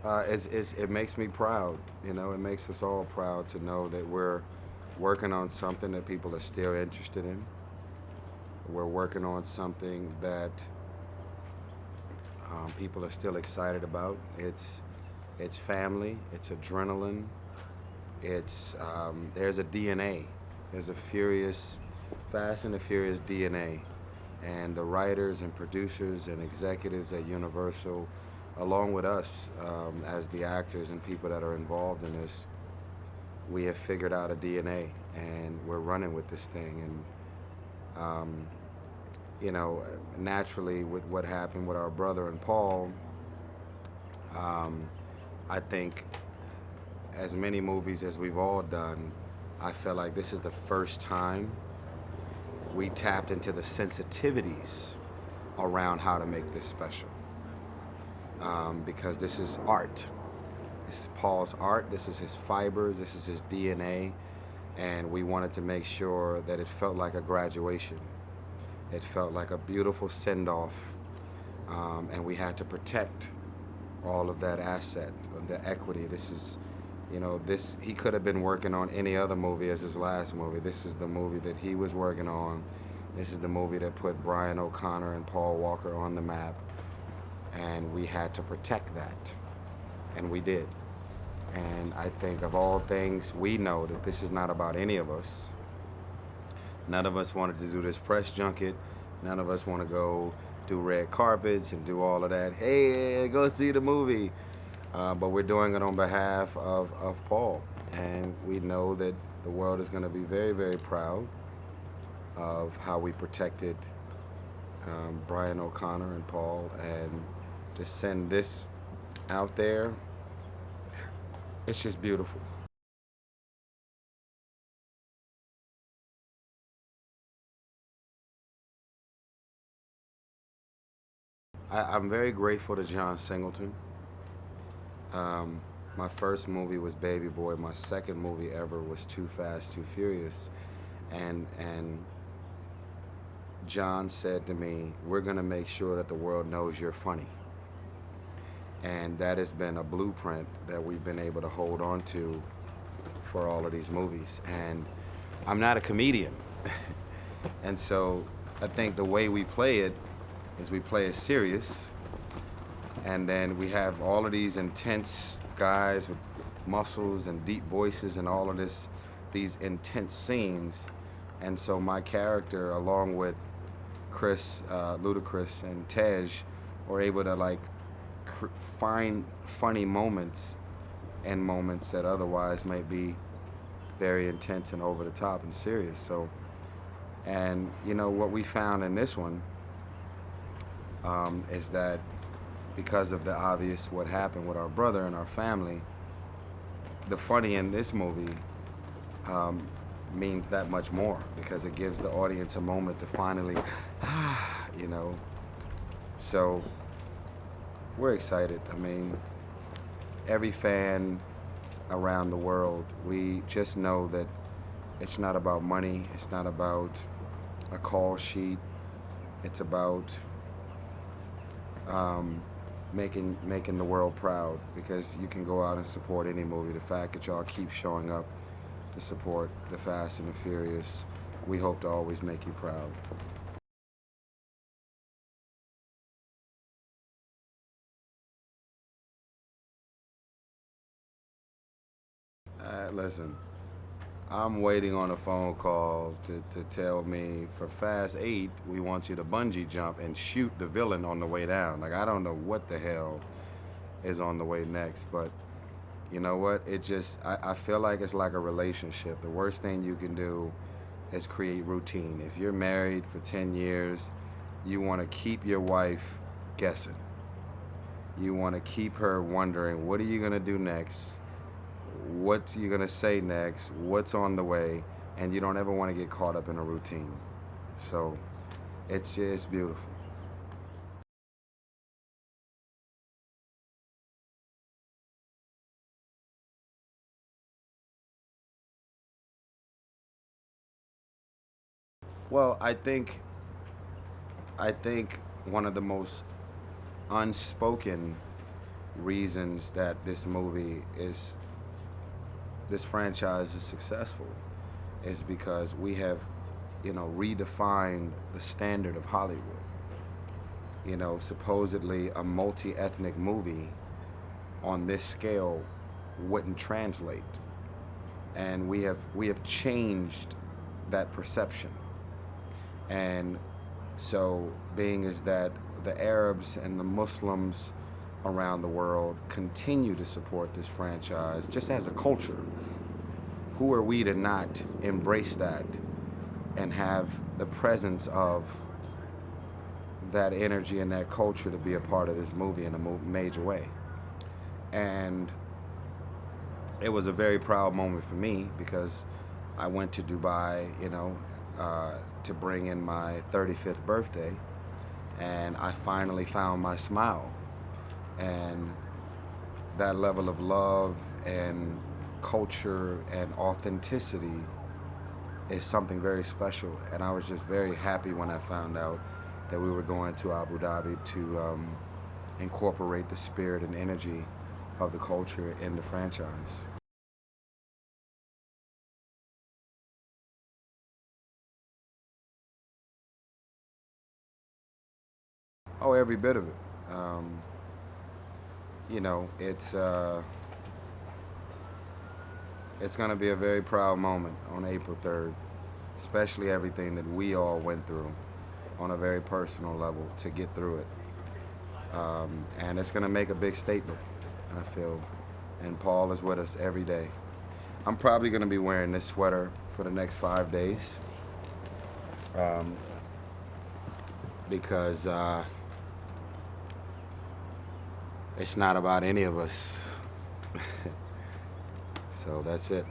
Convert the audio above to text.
It makes me proud. You know, it makes us all proud to know that we're working on something that people are still interested in. We're working on something that people are still excited about. It's family. It's adrenaline. It's there's a DNA. There's a furious, fast and the furious DNA, and the writers and producers and executives at Universal, along with us as the actors and people that are involved in this, we have figured out a DNA, and we're running with this thing. And you know, naturally, with what happened with our brother and Paul, um, I think as many movies as we've all done, I feel like this is the first time we tapped into the sensitivities around how to make this special. Because this is art. This is Paul's art. This is his fibers. This is his DNA. And we wanted to make sure that it felt like a graduation. It felt like a beautiful send off. And we had to protect all of that asset, the equity. This is, you know, this he could have been working on any other movie as his last movie. This is the movie that he was working on. This is the movie that put Brian O'Connor and Paul Walker on the map. And we had to protect that. And we did. And I think of all things, we know that this is not about any of us. None of us wanted to do this press junket. None of us want to go do red carpets and do all of that. Hey, go see the movie. But we're doing it on behalf of Paul. And we know that the world is going to be very, very proud of how we protected Brian O'Connor and Paul. And to send this out there, it's just beautiful. I'm very grateful to John Singleton. Um, my first movie was Baby Boy. My second movie ever was Too Fast, Too Furious. And John said to me, "We're gonna make sure that the world knows you're funny." And that has been a blueprint that we've been able to hold on to for all of these movies. And I'm not a comedian. And so I think the way we play it is we play it serious, and then we have all of these intense guys with muscles and deep voices and all of these intense scenes. And so my character, along with Chris, Ludacris, and Tej, were able to like find funny moments and moments that otherwise might be very intense and over the top and serious. So, and you know what we found in this one is that because of the obvious what happened with our brother and our family, the funny in this movie um, means that much more because it gives the audience a moment to finally, you know. So we're excited. I mean, every fan around the world, we just know that it's not about money. It's not about a call sheet. It's about making the world proud, because you can go out and support any movie. The fact that y'all keep showing up to support the Fast and the Furious, we hope to always make you proud. Listen, I'm waiting on a phone call to tell me for Fast 8, we want you to bungee jump and shoot the villain on the way down. Like, I don't know what the hell is on the way next, but you know what? I feel like it's like a relationship. The worst thing you can do is create routine. If you're married for 10 years, you want to keep your wife guessing. You want to keep her wondering, what are you going to do next? What you gonna say next, what's on the way, and you don't ever want to get caught up in a routine. So it's just beautiful. Well, I think one of the most unspoken reasons that this franchise is successful is because we have, redefined the standard of Hollywood. Supposedly a multi-ethnic movie on this scale wouldn't translate. And we have changed that perception. And so being is that the Arabs and the Muslims around the world continue to support this franchise just as a culture, who are we to not embrace that and have the presence of that energy and that culture to be a part of this movie in a major way? And it was a very proud moment for me because I went to Dubai, to bring in my 35th birthday, and I finally found my smile. And that level of love and culture and authenticity is something very special. And I was just very happy when I found out that we were going to Abu Dhabi to incorporate the spirit and energy of the culture in the franchise. Oh, every bit of it. It's going to be a very proud moment on April 3rd, especially everything that we all went through on a very personal level to get through it. And it's going to make a big statement, I feel. And Paul is with us every day. I'm probably going to be wearing this sweater for the next 5 days because it's not about any of us. So that's it.